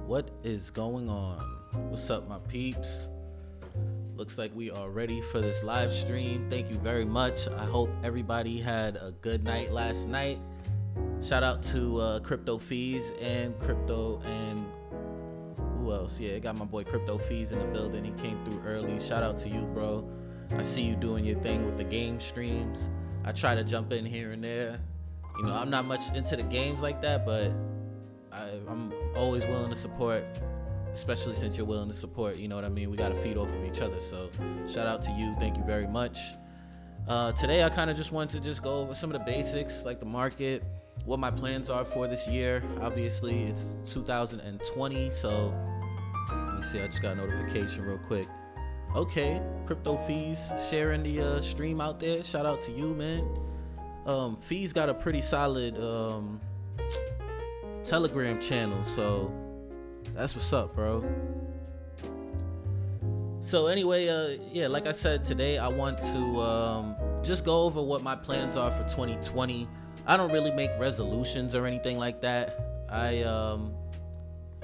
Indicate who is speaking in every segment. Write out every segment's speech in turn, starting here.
Speaker 1: What is going on? What's up, my peeps? Looks like we are ready for this live stream. Thank you very much. I hope everybody had a good night last night. Shout out to Crypto Fees and Crypto and who else? Yeah, I got my boy Crypto Fees in the building. He came through early. Shout out to you, bro. I see you doing your thing with the game streams. I try to jump in here and there. You know, I'm not much into the games like that, but I'm always willing to support, especially since you're willing to support. You know what I mean? We got to feed off of each other. So shout out to you. Thank you very much. Today, I kind of just wanted to just go over some of the basics, like the market, what my plans are for this year. Obviously, it's 2020. So let me see. I just got a notification real quick. Okay, Crypto Fees sharing the stream out there. Shout out to you, man. Fees got a pretty solid Telegram channel, so that's what's up, bro. So anyway, yeah, like I said, today I want to just go over what my plans are for 2020. I don't really make resolutions or anything like that. I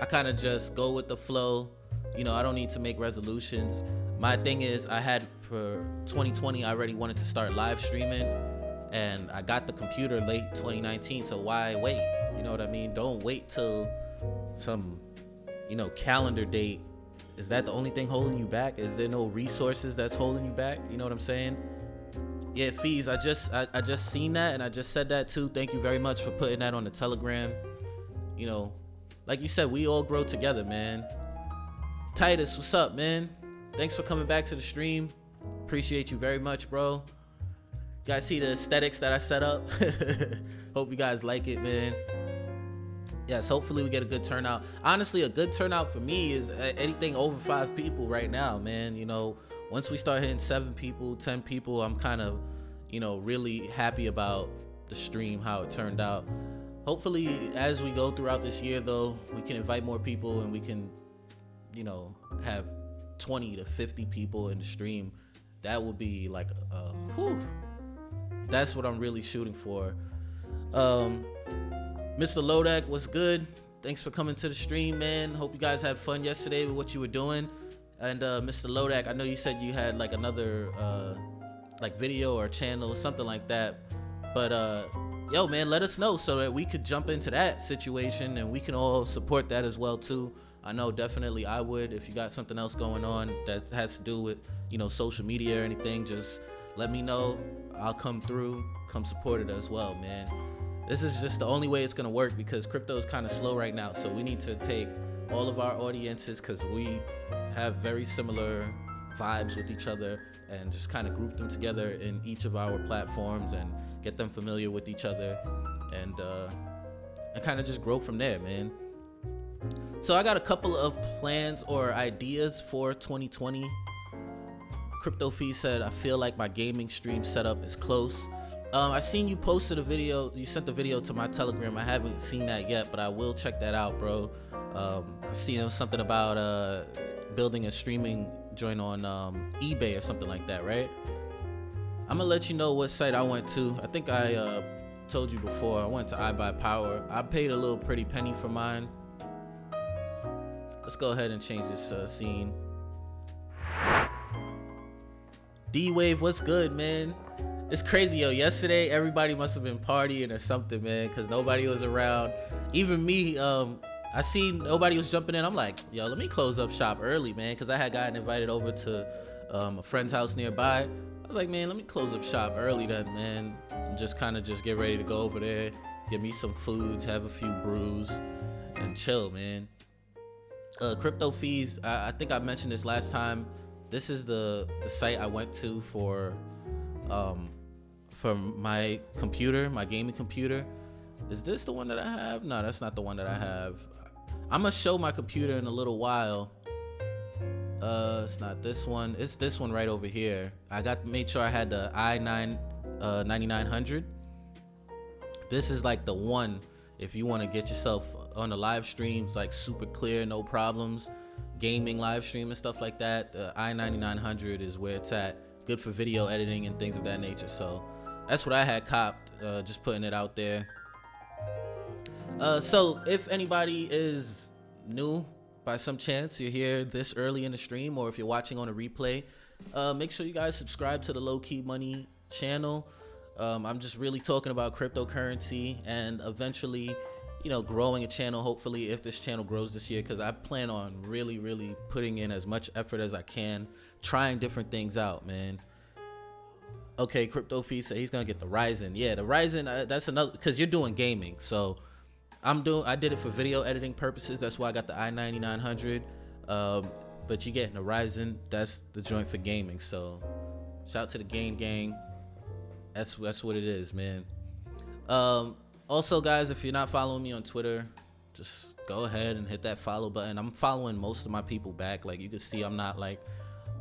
Speaker 1: kind of just go with the flow. You know, I don't need to make resolutions. My thing is, I had for 2020, I already wanted to start live streaming, and I got the computer late 2019, so why wait? You know what I mean? Don't wait till some, calendar date. Is that the only thing holding you back? Is there no resources that's holding you back? You know what I'm saying? Yeah, Fees, I just seen that, and I just said that too. Thank you very much for putting that on the Telegram. You know, like you said, we all grow together, man. Titus, what's up, man? Thanks for coming back to the stream. Appreciate you very much, bro. You guys see the aesthetics that I set up? Hope you guys like it, man. Yes, hopefully we get a good turnout. Honestly, a good turnout for me is anything over 5 people right now, man. You know, once we start hitting 7 people, 10 people, I'm kind of, really happy about the stream, how it turned out. Hopefully, as we go throughout this year, though, we can invite more people and we can, have 20 to 50 people in the stream. That would be like, whew. That's what I'm really shooting for. Mr. Lodak, what's good? Thanks for coming to the stream, man. Hope you guys had fun yesterday with what you were doing. And Mr. Lodak, I know you said you had like another video or channel or something like that. But yo, man, let us know so that we could jump into that situation and we can all support that as well too. I know definitely I would. If you got something else going on that has to do with, social media or anything, just let me know. I'll come through, come support it as well, man. This is just the only way it's gonna work because crypto is kind of slow right now. So we need to take all of our audiences, because we have very similar vibes with each other, and just kind of group them together in each of our platforms and get them familiar with each other, and kind of just grow from there, man. So I got a couple of plans or ideas for 2020. Crypto Fee said, I feel like my gaming stream setup is close. I seen you posted a video. You sent the video to my Telegram. I haven't seen that yet, but I will check that out, bro. I seen something about building a streaming joint on eBay or something like that, right? I'm gonna let you know what site I went to. I think I told you before. I went to iBuyPower. I paid a little pretty penny for mine. Let's go ahead and change this scene. D-Wave, what's good, man? It's crazy, yo. Yesterday, everybody must have been partying or something, man, because nobody was around. Even me, I seen nobody was jumping in. I'm like, yo, let me close up shop early, man, because I had gotten invited over to a friend's house nearby. I was like, man, let me close up shop early then, man, and just get ready to go over there, get me some foods, have a few brews, and chill, man. Crypto Fees, I think I mentioned this last time. This is the site I went to for my computer, my gaming computer. Is this the one that I have? No, that's not the one that I have. I'm gonna show my computer in a little while. It's not this one. It's this one right over here. I made sure I had the i9 9900. This is like the one if you want to get yourself on the live streams, like super clear, no problems, gaming live stream and stuff like that. The i9900 is where it's at. Good for video editing and things of that nature. So that's what I had copped, just putting it out there. So if anybody is new by some chance, you're here this early in the stream, or if you're watching on a replay, make sure you guys subscribe to the Low Key Money channel. I'm just really talking about cryptocurrency and eventually, growing a channel, hopefully, if this channel grows this year, because I plan on really putting in as much effort as I can, trying different things out, man. Okay, Crypto Fee said he's gonna get the Ryzen. Yeah, the Ryzen, that's another, because you're doing gaming. So I did it for video editing purposes. That's why I got the i9900. But you getting the Ryzen, that's the joint for gaming. So shout out to the gang. That's what it is, man. Also, guys, if you're not following me on Twitter, just go ahead and hit that follow button. I'm following most of my people back. Like, you can see I'm not like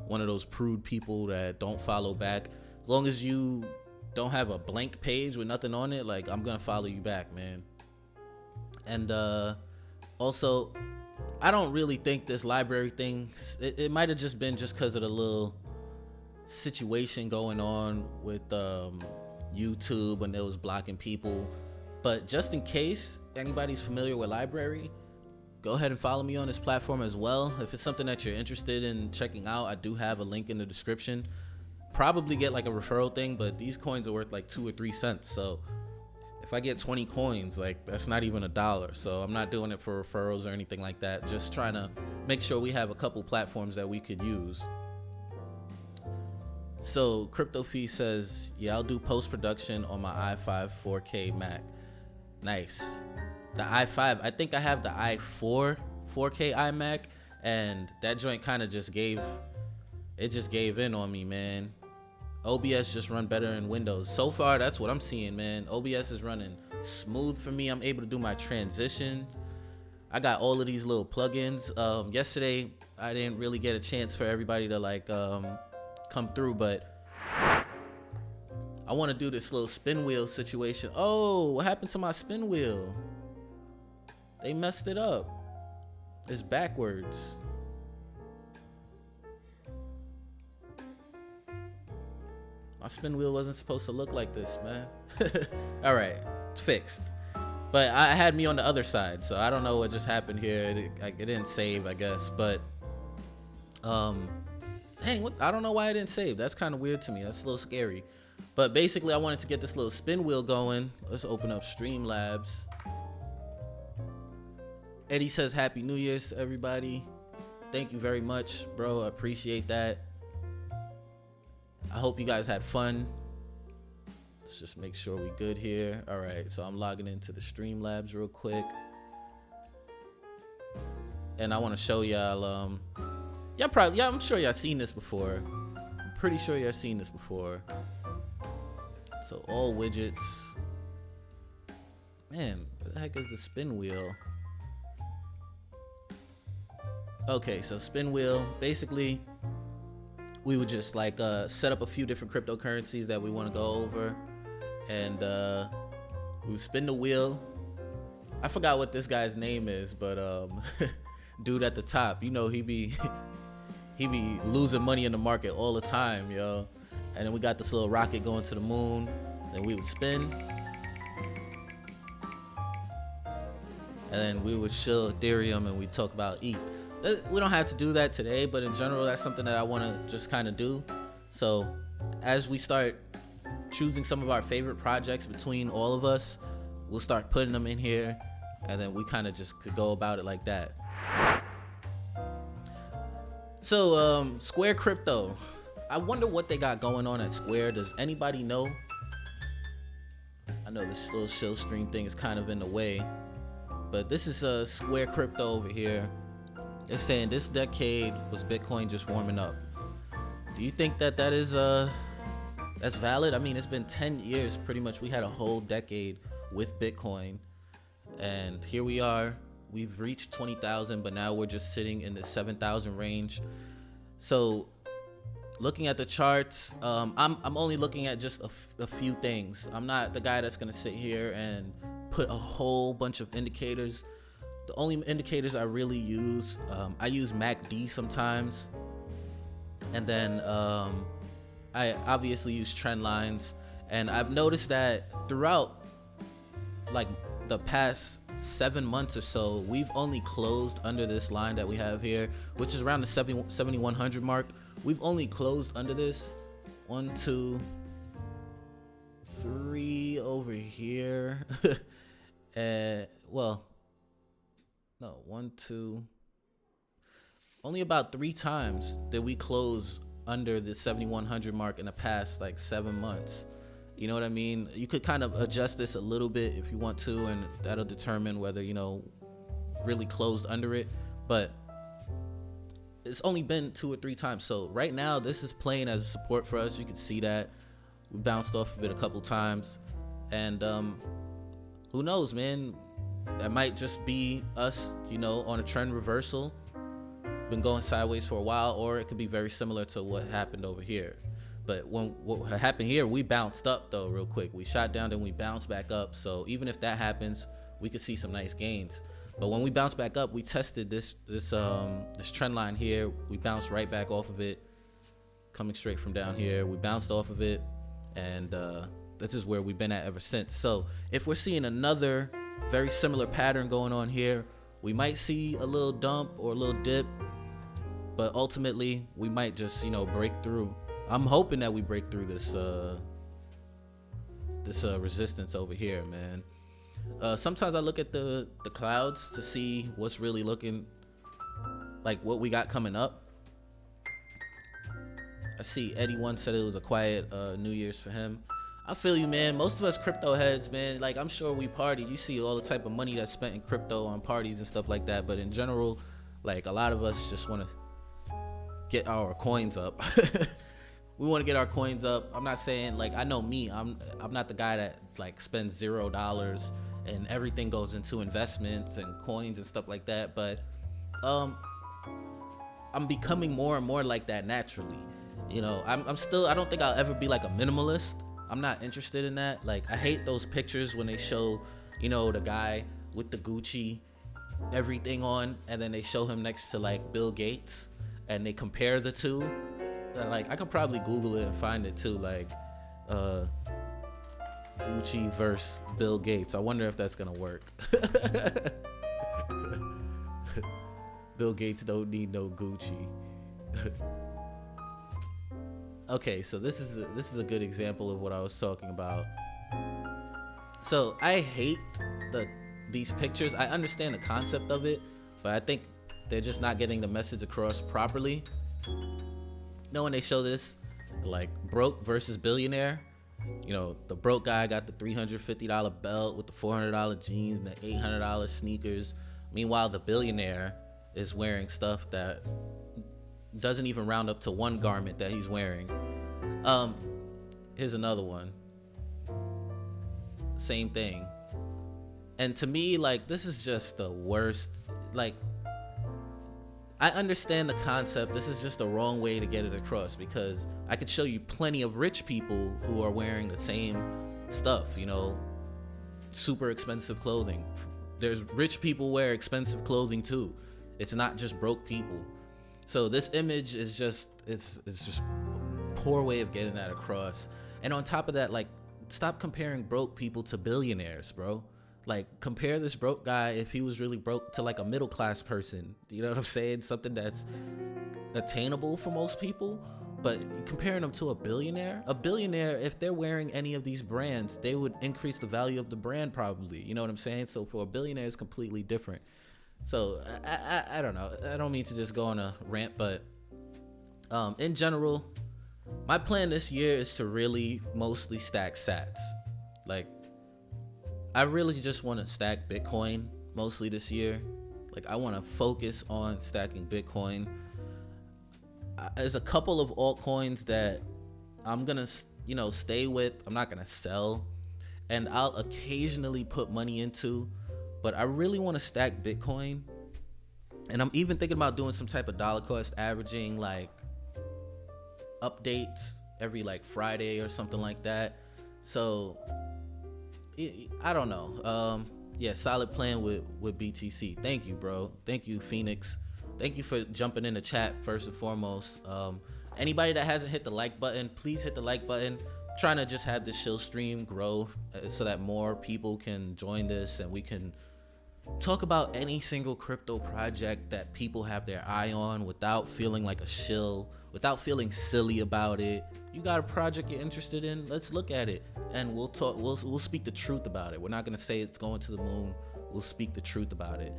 Speaker 1: one of those prude people that don't follow back. As long as you don't have a blank page with nothing on it, like, I'm gonna follow you back, man. And also, I don't really think this library thing, it might have just been just because of the little situation going on with YouTube when it was blocking people. But just in case anybody's familiar with library, go ahead and follow me on this platform as well. If it's something that you're interested in checking out, I do have a link in the description. Probably get like a referral thing, but these coins are worth like 2 or 3 cents. So if I get 20 coins, like, that's not even $1. So I'm not doing it for referrals or anything like that. Just trying to make sure we have a couple platforms that we could use. So Crypto Fee says, yeah, I'll do post-production on my i5 4K Mac. Nice. The i5, I think I have the i4 4K iMac, and that joint kind of just gave in on me, man. OBS just run better in Windows. So far, that's what I'm seeing, man. OBS is running smooth for me. I'm able to do my transitions. I got all of these little plugins. Yesterday, I didn't really get a chance for everybody to like come through, but I want to do this little spin wheel situation. Oh, what happened to my spin wheel? They messed it up. It's backwards. My spin wheel wasn't supposed to look like this, man. All right, it's fixed. But I had me on the other side, so I don't know what just happened here. It didn't save, I guess. But dang, I don't know why I didn't save. That's kind of weird to me. That's a little scary. But basically, I wanted to get this little spin wheel going. Let's open up Streamlabs. Eddie says Happy New Year's to everybody. Thank you very much, bro. I appreciate that. I hope you guys had fun. Let's just make sure we good here. All right, so I'm logging into the Streamlabs real quick. And I want to show y'all, I'm sure y'all seen this before. I'm pretty sure y'all seen this before. So all widgets. Man, what the heck is the spin wheel? Okay, so spin wheel, basically, we would just like set up a few different cryptocurrencies that we want to go over, and we would spin the wheel. I forgot what this guy's name is, but dude at the top, he be losing money in the market all the time, yo. And then we got this little rocket going to the moon. Then we would spin, and then we would shill Ethereum, and we talk about ETH. We don't have to do that today, but in general, that's something that I want to just kind of do. So as we start choosing some of our favorite projects between all of us, we'll start putting them in here, and then we kind of just could go about it like that. So Square Crypto, I wonder what they got going on at Square. Does anybody know? I know this little Shill stream thing is kind of in the way, but this is Square Crypto over here. They're saying this decade was Bitcoin just warming up. Do you think that is that's valid? I mean, it's been 10 years pretty much. We had a whole decade with Bitcoin, and here we are. We've reached 20,000, but now we're just sitting in the 7,000 range. So looking at the charts, I'm only looking at just a few things. I'm not the guy that's gonna sit here and put a whole bunch of indicators. The only indicators I really use, I use MACD sometimes, and then I obviously use trend lines. And I've noticed that throughout like the past 7 months or so, we've only closed under this line that we have here, which is around the 7100 mark. We've only closed under this 1, 2, 3 over here. Well, no, 1, 2. Only about 3 times did we close under the 7100 mark in the past like 7 months. You know what I mean? You could kind of adjust this a little bit if you want to, and that'll determine whether, you know, really closed under it. But it's only been 2 or 3 times. So right now, this is playing as a support for us. You can see that we bounced off of it a couple times, and who knows, man? That might just be us, you know, on a trend reversal. Been going sideways for a while, or it could be very similar to what happened over here. But what happened here, we bounced up though real quick. We shot down, then we bounced back up. So even if that happens, we could see some nice gains. But when we bounced back up, we tested this trend line here. We bounced right back off of it, coming straight from down here. We bounced off of it, and this is where we've been at ever since. So if we're seeing another very similar pattern going on here, we might see a little dump or a little dip, but ultimately we might just, you know, break through. I'm hoping that we break through this resistance over here, man. Sometimes I look at the clouds to see what's really looking like, what we got coming up. I see Eddie once said it was a quiet New Year's for him. I feel you, man. Most of us crypto heads, man, like, I'm sure we party. You see all the type of money that's spent in crypto on parties and stuff like that. But in general, like, a lot of us just want to get our coins up. We want to get our coins up. I'm not saying, like, I know me, I'm not the guy that like spends $0 and everything goes into investments and coins and stuff like that. But I'm becoming more and more like that naturally. You know, I'm still, I don't think I'll ever be like a minimalist. I'm not interested in that. Like, I hate those pictures when they show, you know, the guy with the Gucci everything on, and then they show him next to like Bill Gates, and they compare the two. Like, I could probably Google it and find it too, like Gucci versus Bill Gates. I wonder if that's gonna work. Bill Gates don't need no Gucci. Okay, so this is a good example of what I was talking about. So I hate these pictures. I understand the concept of it, but I think they're just not getting the message across properly. You know, when they show this, like, broke versus billionaire, you know, the broke guy got the $350 belt with the $400 jeans and the $800 sneakers. Meanwhile, the billionaire is wearing stuff that doesn't even round up to one garment that he's wearing. Here's another one. Same thing. And to me, like, this is just the worst. Like, I understand the concept. This is just the wrong way to get it across, because I could show you plenty of rich people who are wearing the same stuff, you know, super expensive clothing. There's rich people wear expensive clothing too. It's not just broke people. So this image is just, it's just a poor way of getting that across. And on top of that, like, stop comparing broke people to billionaires, bro. Like, compare this broke guy, if he was really broke, to like a middle class person. You know what I'm saying? Something that's attainable for most people. But comparing them to a billionaire, if they're wearing any of these brands, they would increase the value of the brand probably. You know what I'm saying? So for a billionaire, it's completely different. So I don't know. I don't mean to just go on a rant, but in general, my plan this year is to really mostly stack sats. Like, I really just want to stack Bitcoin mostly this year. Like, I want to focus on stacking Bitcoin. There's a couple of altcoins that I'm gonna, you know, stay with. I'm not gonna sell, and I'll occasionally put money into, but I really want to stack Bitcoin. And I'm even thinking about doing some type of dollar cost averaging, like updates every like Friday or something like that. So I don't know. Yeah, solid plan with BTC. Thank you, bro. Thank you, Phoenix. Thank you for jumping in the chat first and foremost. Anybody that hasn't hit the like button, please hit the like button. I'm trying to just have this Shill stream grow so that more people can join this and we can talk about any single crypto project that people have their eye on without feeling like a shill, without feeling silly about it. You got a project you're interested in, let's look at it and we'll talk. We'll speak the truth about it. We're not gonna say it's going to the moon. We'll speak the truth about it.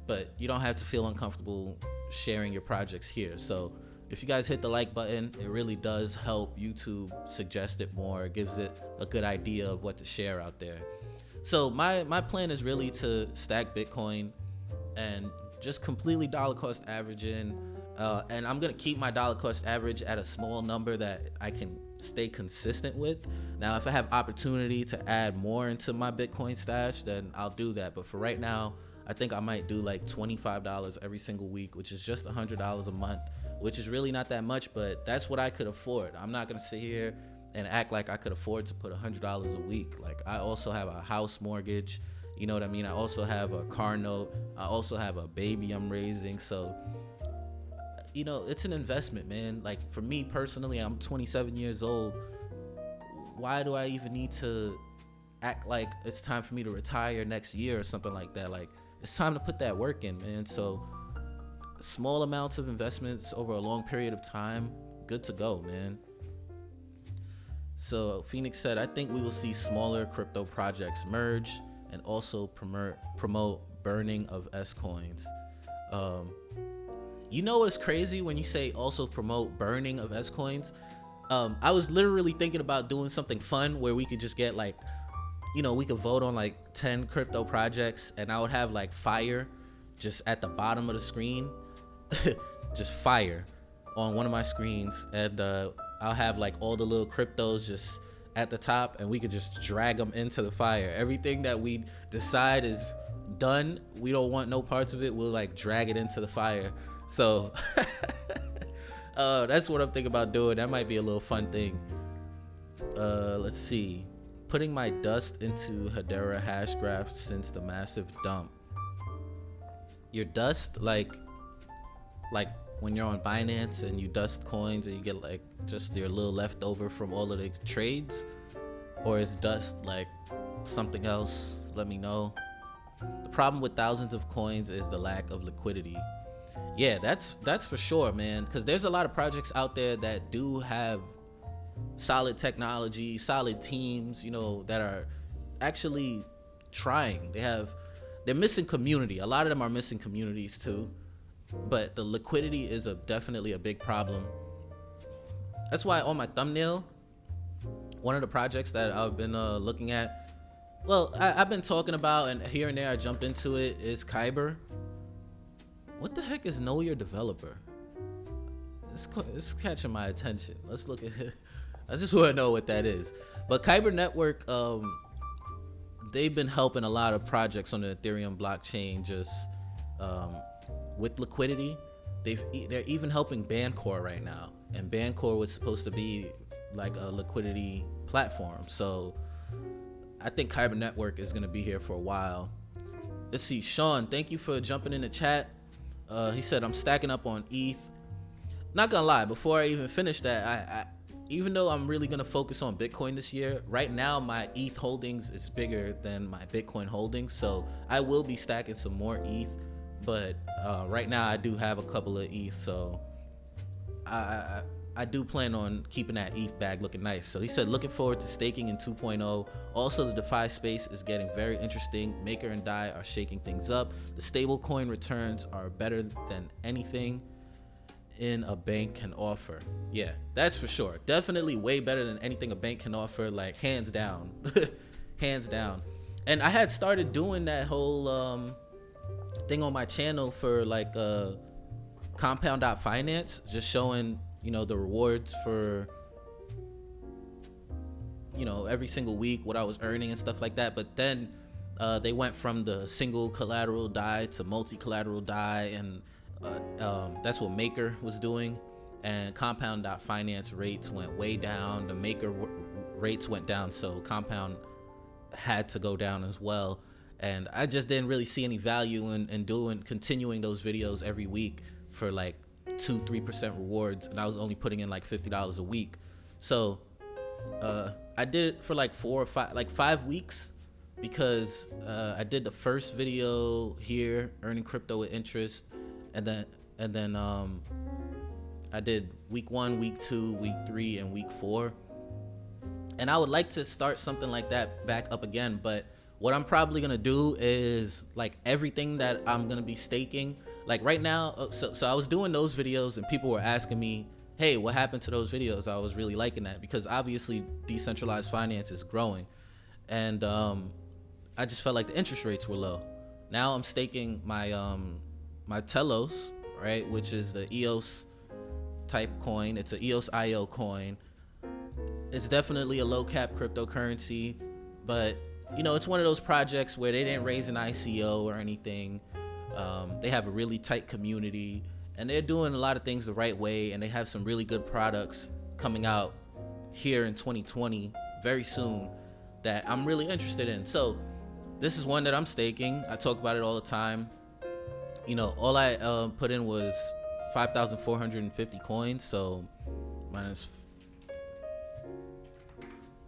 Speaker 1: But you don't have to feel uncomfortable sharing your projects here. So if you guys hit the like button, it really does help YouTube suggest it more. It gives it a good idea of what to share out there. So my plan is really to stack Bitcoin and just completely dollar cost averaging. And I'm gonna keep my dollar cost average at a small number that I can stay consistent with. Now, if I have opportunity to add more into my Bitcoin stash, then I'll do that. But for right now, I think I might do like $25 every single week, which is just $100 a month, which is really not that much, but that's what I could afford. I'm not gonna sit here and act like I could afford to put $100 a week. Like, I also have a house mortgage, you know what I mean? I also have a car note. I also have a baby I'm raising. So, you know, it's an investment, man. Like, for me personally, I'm 27 years old. Why do I even need to act like it's time for me to retire next year or something like that? Like, it's time to put that work in, man. So small amounts of investments over a long period of time, good to go, man. So Phoenix said, I think we will see smaller crypto projects merge and also promote burning of S coins. You know what's crazy when you say also promote burning of S coins? I was literally thinking about doing something fun where we could just get like, you know, we could vote on like 10 crypto projects and I would have like fire just at the bottom of the screen, just fire on one of my screens. And I'll have like all the little cryptos just at the top and we could just drag them into the fire. Everything that we decide is done, we don't want no parts of it, we'll like drag it into the fire. So that's what I'm thinking about doing. That might be a little fun thing. Let's see. Putting my dust into Hedera hash graph since the massive dump. Your dust, like when you're on Binance and you dust coins and you get like just your little leftover from all of the trades, or is dust like something else? Let me know. The problem with thousands of coins is the lack of liquidity. Yeah, that's for sure, man, because there's a lot of projects out there that do have solid technology, solid teams, you know, that are actually trying. They're missing community. A lot of them are missing communities too, but the liquidity is definitely a big problem. That's why on my thumbnail, one of the projects that I've been looking at, well, I've been talking about, and here and there I jumped into it, is Kyber. What the heck is Know Your Developer? It's catching my attention. Let's look at it. I just want to know what that is. But Kyber Network, they've been helping a lot of projects on the Ethereum blockchain just with liquidity. They're even helping Bancor right now, and Bancor was supposed to be like a liquidity platform. So I think Kyber Network is going to be here for a while. Let's see, Sean, thank you for jumping in the chat. He said, I'm stacking up on ETH. Not gonna lie, before I even finish that, I even though I'm really gonna focus on Bitcoin this year, right now my ETH holdings is bigger than my Bitcoin holdings, so I will be stacking some more ETH. But right now I do have a couple of ETH, so I do plan on keeping that ETH bag looking nice. So he said, looking forward to staking in 2.0. Also, the DeFi space is getting very interesting. Maker and Dai are shaking things up. The stablecoin returns are better than anything in a bank can offer. Yeah, that's for sure. Definitely way better than anything a bank can offer, like hands down. Hands down. And I had started doing that whole thing on my channel for like compound.finance, just showing, you know, the rewards for, you know, every single week, what I was earning and stuff like that. But then they went from the single collateral DAI to multi-collateral DAI, and that's what Maker was doing. And compound.finance rates went way down. The Maker rates went down, so Compound had to go down as well. And I just didn't really see any value in continuing those videos every week for like 2-3% rewards, and I was only putting in like $50 a week. So I did it for like 5 weeks, because I did the first video here, earning crypto with interest, and then I did week 1, week 2, week 3, and week 4. And I would like to start something like that back up again, but what I'm probably gonna do is like everything that I'm gonna be staking. Like right now, so I was doing those videos and people were asking me, hey, what happened to those videos? I was really liking that because obviously decentralized finance is growing, and I just felt like the interest rates were low. Now I'm staking my Telos, right, which is the EOS type coin. It's an EOS IO coin. It's definitely a low cap cryptocurrency, but you know, it's one of those projects where they didn't raise an ICO or anything. They have a really tight community, and they're doing a lot of things the right way, and they have some really good products coming out here in 2020 very soon that I'm really interested in. So this is one that I'm staking. I talk about it all the time. You know, all I put in was 5,450 coins, so minus.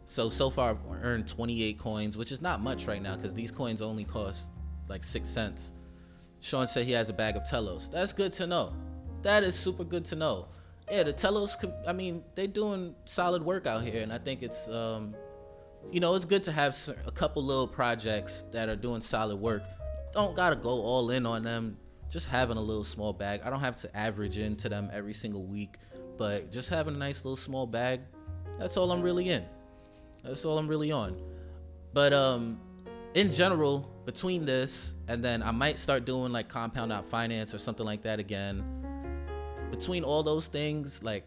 Speaker 1: So far I've earned 28 coins, which is not much right now because these coins only cost like 6 cents. Sean said he has a bag of Telos. That's good to know. That is super good to know. Yeah, the Telos, I mean, they're doing solid work out here, and I think it's, you know, it's good to have a couple little projects that are doing solid work. Don't gotta go all in on them. Just having a little small bag. I don't have to average into them every single week, but just having a nice little small bag, that's all I'm really in. That's all I'm really on. But in general, between this and then I might start doing like compound out finance or something like that again. Between all those things, like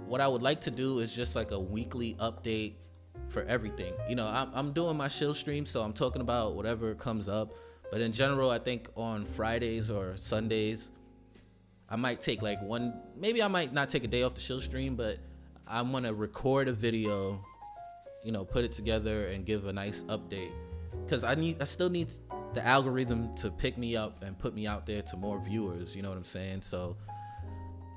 Speaker 1: what I would like to do is just like a weekly update for everything. You know, I'm doing my Shill stream, so I'm talking about whatever comes up. But in general, I think on Fridays or Sundays, I might take like maybe I might not take a day off the Shill stream, but I'm gonna record a video, you know, put it together and give a nice update, because I still need the algorithm to pick me up and put me out there to more viewers, you know what I'm saying? So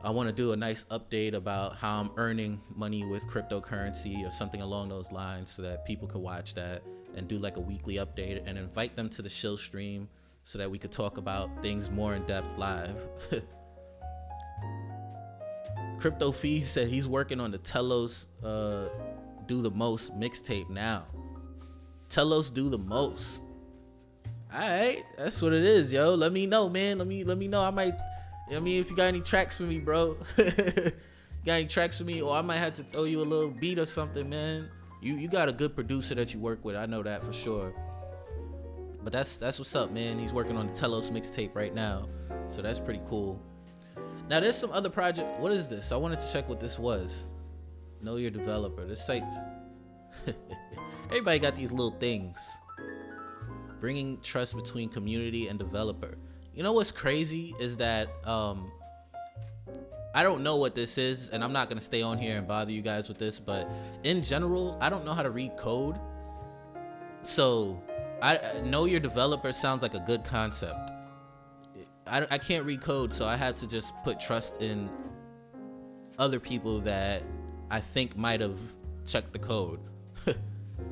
Speaker 1: I want to do a nice update about how I'm earning money with cryptocurrency or something along those lines, so that people can watch that and do like a weekly update and invite them to the Shill stream so that we could talk about things more in depth live. Crypto Fee said he's working on the Telos Do the Most mixtape now. Telos Do the Most. All right, that's what it is, yo. Let me know, man. Let me know. I might. I mean, if you got any tracks for me, bro. Got any tracks for me, or I might have to throw you a little beat or something, man. You got a good producer that you work with. I know that for sure. But that's what's up, man. He's working on the Telos mixtape right now, so that's pretty cool. Now there's some other project. What is this? I wanted to check what this was. Know your developer. This site's everybody got these little things. Bringing trust between community and developer. You know what's crazy is that I don't know what this is, and I'm not gonna stay on here and bother you guys with this, but in general, I don't know how to read code. So I know your developer sounds like a good concept. I can't read code, so I had to just put trust in other people that I think might have checked the code.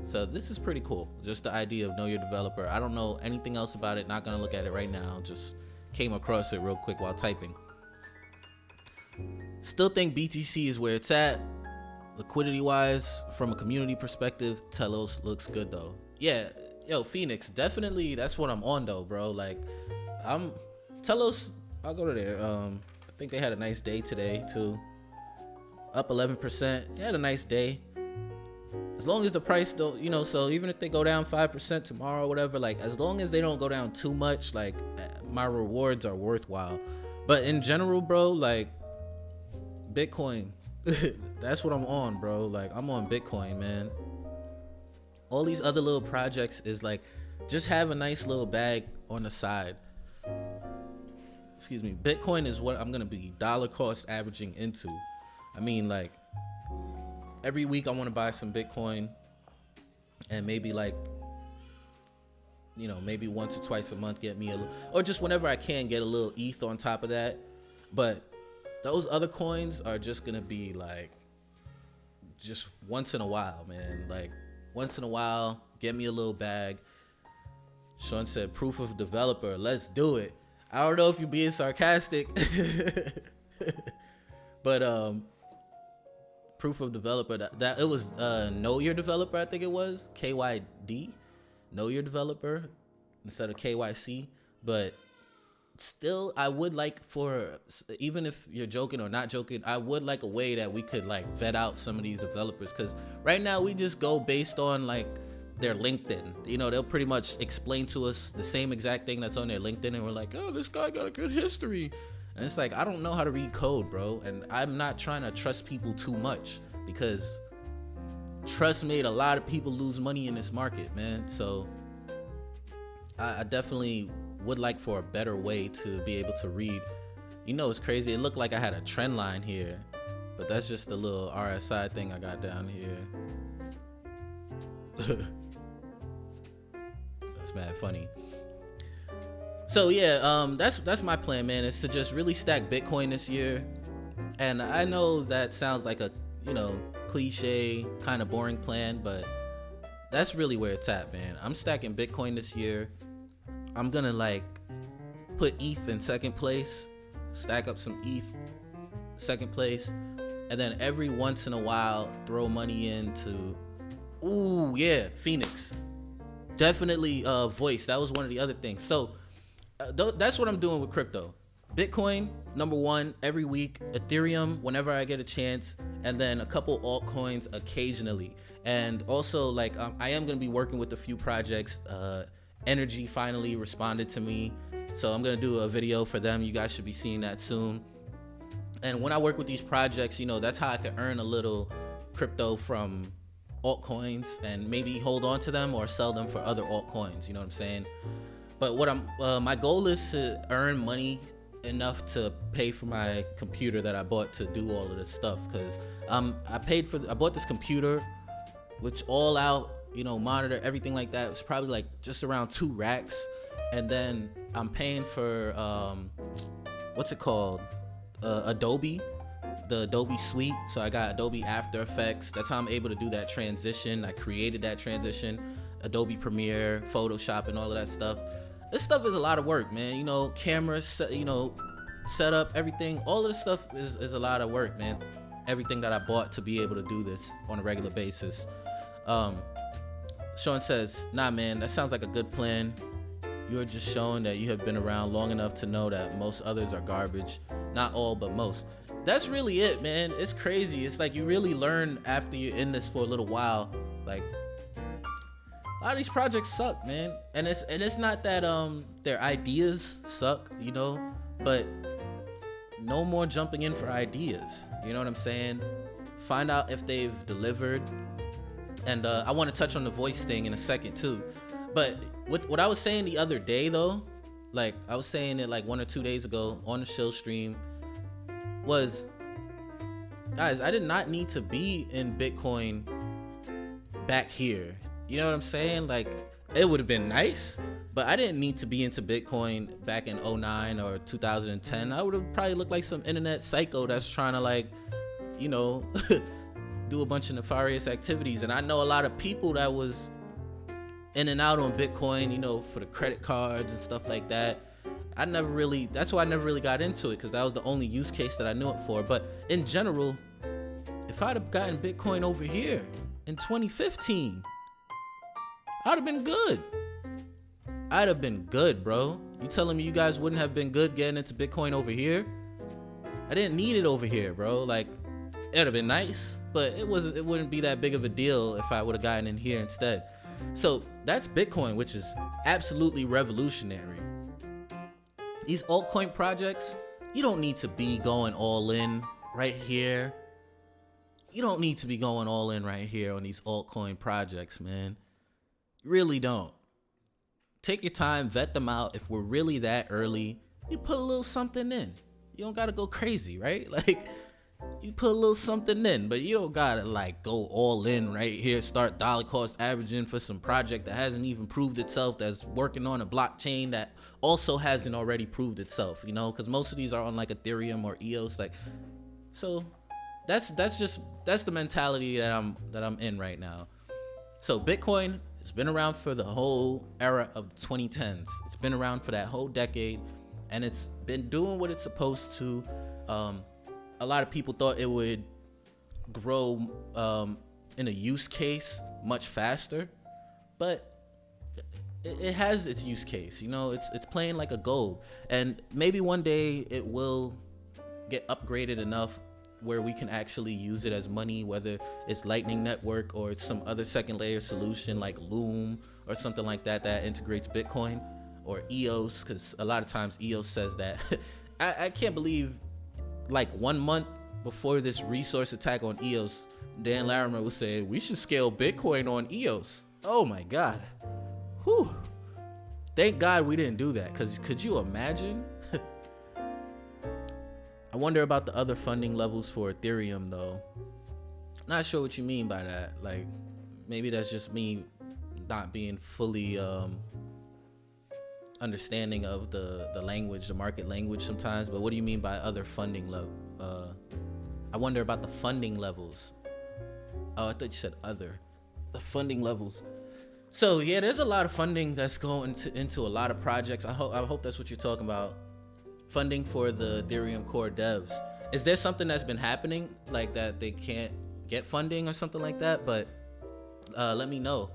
Speaker 1: So this is pretty cool. Just the idea of know your developer. I don't know anything else about it. Not gonna look at it right now. Just came across it real quick while typing. Still think BTC is where it's at. Liquidity wise, from a community perspective, Telos looks good though. Yeah, yo, Phoenix, definitely that's what I'm on though, bro. Like, Telos, I'll go to there. I think they had a nice day today too. Up 11%. They had a nice day. As long as the price don't, you know, so even if they go down 5% tomorrow or whatever, like as long as they don't go down too much, like my rewards are worthwhile. But in general, bro, like Bitcoin, that's what I'm on, bro. Like I'm on Bitcoin, man. All these other little projects is like just have a nice little bag on the side. Excuse me. Bitcoin is what I'm gonna be dollar cost averaging into. I mean, like every week I want to buy some Bitcoin, and maybe like, you know, maybe once or twice a month get me a little, or just whenever I can get a little ETH on top of that. But those other coins are just gonna be like just once in a while, man. Like once in a while, get me a little bag. Sean said, proof of developer, let's do it. I don't know if you're being sarcastic, but proof of developer, that it was know your developer, I think it was KYD, know your developer instead of KYC. But still, I would like for, even if you're joking or not joking, I would like a way that we could like vet out some of these developers, because right now we just go based on like their LinkedIn. You know, they'll pretty much explain to us the same exact thing that's on their LinkedIn, and we're like, oh, this guy got a good history. And it's like, I don't know how to read code, bro. And I'm not trying to trust people too much, because trust made a lot of people lose money in this market, man. So I definitely would like for a better way to be able to read. You know, it's crazy. It looked like I had a trend line here, but that's just a little RSI thing I got down here. That's mad funny. So yeah, that's my plan, man, is to just really stack Bitcoin this year. And I know that sounds like a, you know, cliche kind of boring plan, but that's really where it's at, man. I'm stacking Bitcoin this year. I'm gonna like put ETH in second place, stack up some ETH second place, and then every once in a while throw money into, ooh yeah, Phoenix. Definitely Voice. That was one of the other things. So that's what I'm doing with crypto. Bitcoin, number one, every week. Ethereum, whenever I get a chance. And then a couple altcoins occasionally. And also, like, I am going to be working with a few projects. Energy finally responded to me. So I'm going to do a video for them. You guys should be seeing that soon. And when I work with these projects, you know, that's how I can earn a little crypto from altcoins and maybe hold on to them or sell them for other altcoins. You know what I'm saying? But what my goal is to earn money enough to pay for my computer that I bought to do all of this stuff, because I bought this computer, which all out, you know, monitor, everything like that, it was probably like just around 2 racks. And then I'm paying for what's it called, Adobe, the Adobe suite. So I got Adobe After Effects. That's how I'm able to do that transition. I created that transition, Adobe Premiere, Photoshop, and all of that stuff. This stuff is a lot of work, man. You know, cameras, you know, setup, everything. All of this stuff is a lot of work, man. Everything that I bought to be able to do this on a regular basis. Sean says, nah, man, that sounds like a good plan. You're just showing that you have been around long enough to know that most others are garbage. Not all, but most. That's really it, man. It's crazy. It's like you really learn after you're in this for a little while. Like, a lot of these projects suck, man. And it's not that their ideas suck, you know, but no more jumping in for ideas. You know what I'm saying? Find out if they've delivered. And I want to touch on the voice thing in a second too. But what I was saying the other day though, like I was saying it like 1 or 2 days ago on the Shill stream, was, guys, I did not need to be in Bitcoin back here. You know what I'm saying? Like, it would have been nice, but I didn't need to be into Bitcoin back in 2009 or 2010. I would have probably looked like some internet psycho that's trying to, like, you know, do a bunch of nefarious activities. And I know a lot of people that was in and out on Bitcoin, you know, for the credit cards and stuff like that. That's why I never really got into it, because that was the only use case that I knew it for. But in general, if I'd have gotten Bitcoin over here in 2015, I'd have been good. I'd have been good, bro. You telling me you guys wouldn't have been good getting into Bitcoin over here? I didn't need it over here, bro. Like, it'd have been nice, but it wouldn't be that big of a deal if I would have gotten in here instead. So that's Bitcoin, which is absolutely revolutionary. These altcoin projects, you don't need to be going all in right here. You don't need to be going all in right here on these altcoin projects, man. Really don't. Take your time, vet them out. If we're really that early, you put a little something in. You don't gotta go crazy, right? Like, you put a little something in, but you don't gotta like go all in right here, start dollar cost averaging for some project that hasn't even proved itself, that's working on a blockchain that also hasn't already proved itself, you know, because most of these are on like Ethereum or EOS. Like, so that's the mentality that I'm in right now. So Bitcoin It's been around for the whole era of the 2010s. It's been around for that whole decade, and it's been doing what it's supposed to. A lot of people thought it would grow in a use case much faster, but it has its use case. You know, it's playing like a gold, and maybe one day it will get upgraded enough where we can actually use it as money, whether it's Lightning Network or it's some other second layer solution like Loom or something like that that integrates Bitcoin, or EOS, because a lot of times EOS says that. I can't believe, like 1 month before this resource attack on EOS, Dan Larimer was saying we should scale Bitcoin on EOS. Oh my God. Whew. Thank God we didn't do that, because could you imagine? I wonder about the other funding levels for Ethereum though. Not sure what you mean by that. Like, maybe that's just me not being fully understanding of the language, the market language sometimes. But what do you mean by other funding level? I wonder about the funding levels. Oh, I thought you said other. The funding levels. So yeah, there's a lot of funding that's going into a lot of projects. I hope that's what you're talking about. Funding for the Ethereum core devs. Is there something that's been happening like that they can't get funding or something like that? But let me know.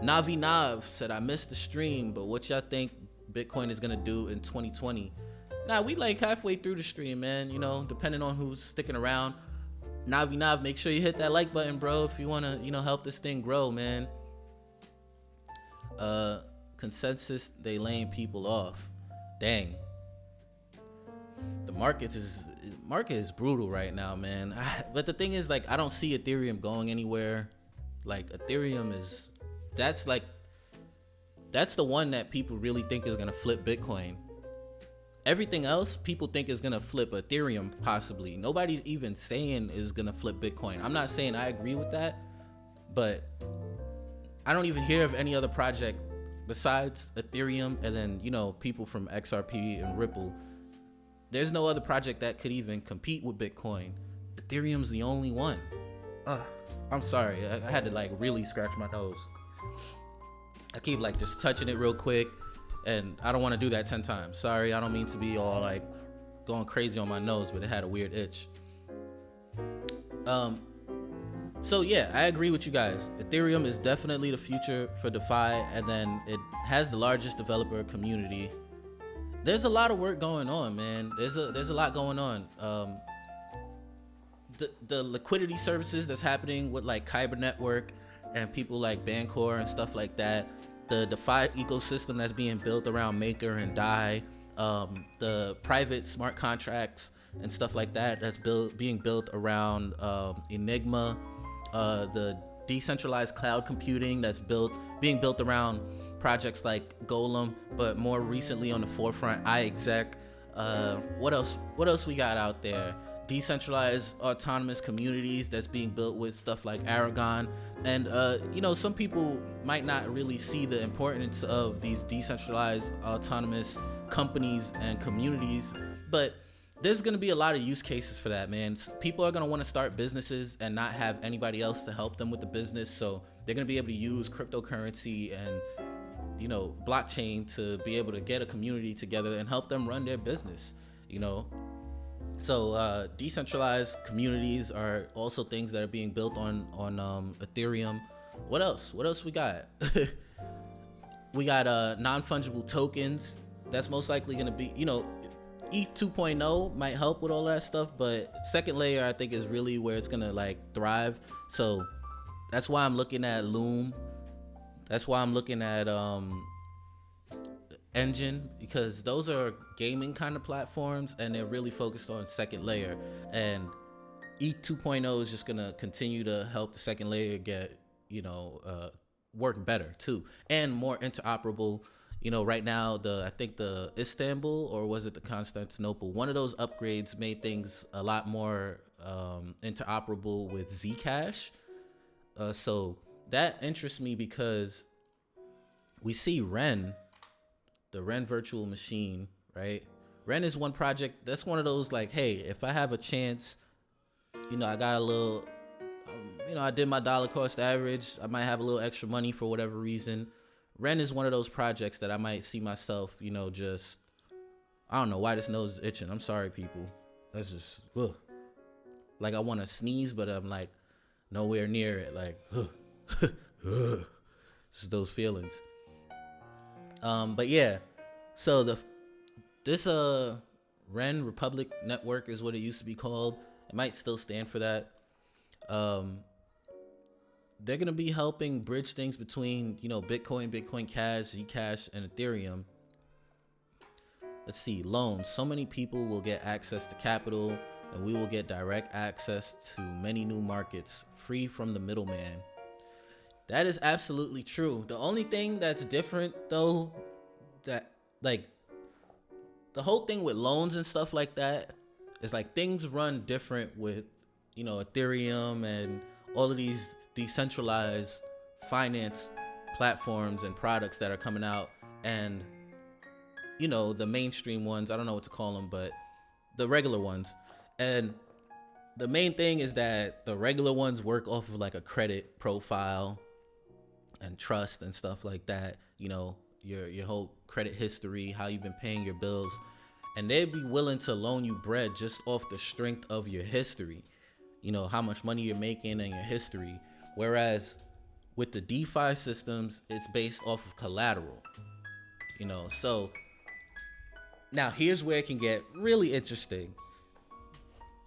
Speaker 1: Navi Nav said, I missed the stream, but what y'all think Bitcoin is gonna do in 2020? Nah, we like halfway through the stream, man. You know, depending on who's sticking around. Navi Nav, make sure you hit that like button, bro, if you wanna, help this thing grow, man. Consensus, they laying people off. Dang. The market is brutal right now, man. But the thing is, like, I don't see Ethereum going anywhere. Like, Ethereum that's the one that people really think is gonna flip Bitcoin. Everything else people think is gonna flip Ethereum, possibly. Nobody's even saying is gonna flip Bitcoin. I'm not saying I agree with that, but I don't even hear of any other project besides Ethereum, and then people from XRP and Ripple. There's no other project that could even compete with Bitcoin. Ethereum's the only one. I'm sorry, I had to like really scratch my nose. I keep like just touching it real quick, and I don't want to do that 10 times. Sorry, I don't mean to be all like going crazy on my nose, but it had a weird itch. So yeah, I agree with you guys. Ethereum is definitely the future for DeFi, and then it has the largest developer community. There's a lot of work going on, man. There's a lot going on. The liquidity services that's happening with like Kyber Network and people like Bancor and stuff like that. The DeFi ecosystem that's being built around Maker and Dai. The private smart contracts and stuff like that that's being built around Enigma. The decentralized cloud computing that's being built around projects like Golem, but more recently on the forefront, iExec. What else we got out there? Decentralized autonomous communities that's being built with stuff like Aragon. And some people might not really see the importance of these decentralized autonomous companies and communities, but there's going to be a lot of use cases for that, man. People are going to want to start businesses and not have anybody else to help them with the business. So they're going to be able to use cryptocurrency and, blockchain to be able to get a community together and help them run their business, So decentralized communities are also things that are being built on Ethereum. What else we got? We got non-fungible tokens. That's most likely going to be, ETH 2.0 might help with all that stuff, but second layer I think is really where it's gonna like thrive. So that's why I'm looking at Loom. That's why I'm looking at Engine, because those are gaming kind of platforms and they're really focused on second layer. And ETH 2.0 is just gonna continue to help the second layer get work better too, and more interoperable. Right now, I think the Istanbul, or was it the Constantinople, one of those upgrades made things a lot more interoperable with Zcash. So that interests me because we see Ren, the Ren virtual machine, right? Ren is one project that's one of those like, hey, if I have a chance, I got a little I did my dollar cost average. I might have a little extra money for whatever reason. Ren is one of those projects that I might see myself, just, I don't know why this nose is itching. I'm sorry, people. That's just, ugh. Like I want to sneeze, but I'm like nowhere near it. Like, just those feelings. But yeah, so this Ren Republic Network is what it used to be called. It might still stand for that. They're gonna be helping bridge things between Bitcoin, Bitcoin Cash, Zcash, and Ethereum. Let's see, loans. So many people will get access to capital, and we will get direct access to many new markets, free from the middleman. That is absolutely true. The only thing that's different, though, that like the whole thing with loans and stuff like that is like things run different with Ethereum and all of these decentralized finance platforms and products that are coming out, and the mainstream ones, I don't know what to call them, but the regular ones. And the main thing is that the regular ones work off of like a credit profile and trust and stuff like that, your whole credit history, how you've been paying your bills, and they'd be willing to loan you bread just off the strength of your history, how much money you're making and your history. Whereas with the DeFi systems, it's based off of collateral, so now here's where it can get really interesting.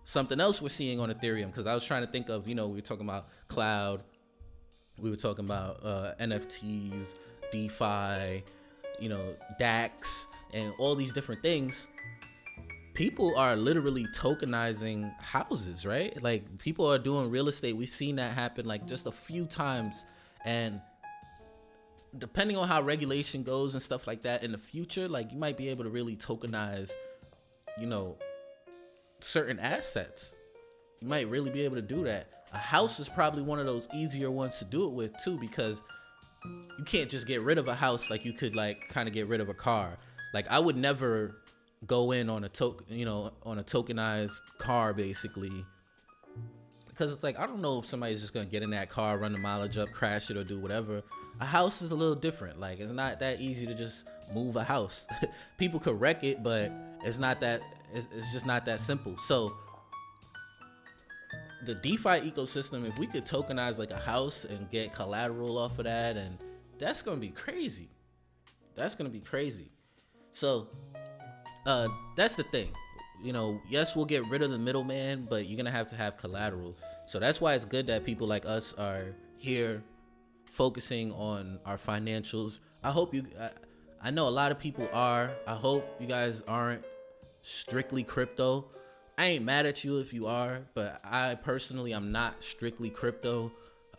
Speaker 1: Something else we're seeing on Ethereum, because I was trying to think of, we were talking about cloud, we were talking about NFTs, DeFi, DAX, and all these different things. People are literally tokenizing houses, right? Like people are doing real estate. We've seen that happen like just a few times, and depending on how regulation goes and stuff like that in the future, like you might be able to really tokenize, certain assets. You might really be able to do that. A house is probably one of those easier ones to do it with too, because you can't just get rid of a house like you could like kind of get rid of a car. Like I would never go in on a tokenized car basically, because it's like I don't know if somebody's just gonna get in that car, run the mileage up, crash it, or do whatever. A house is a little different. Like it's not that easy to just move a house. People could wreck it, but it's not that. It's just not that simple. So the DeFi ecosystem, if we could tokenize like a house and get collateral off of that, and that's gonna be crazy. That's gonna be crazy. So that's the thing. Yes, we'll get rid of the middleman, but you're gonna have to have collateral. So that's why it's good that people like us are here focusing on our financials. I know a lot of people are. I hope you guys aren't strictly crypto. I ain't mad at you if you are, but I personally I'm not strictly crypto.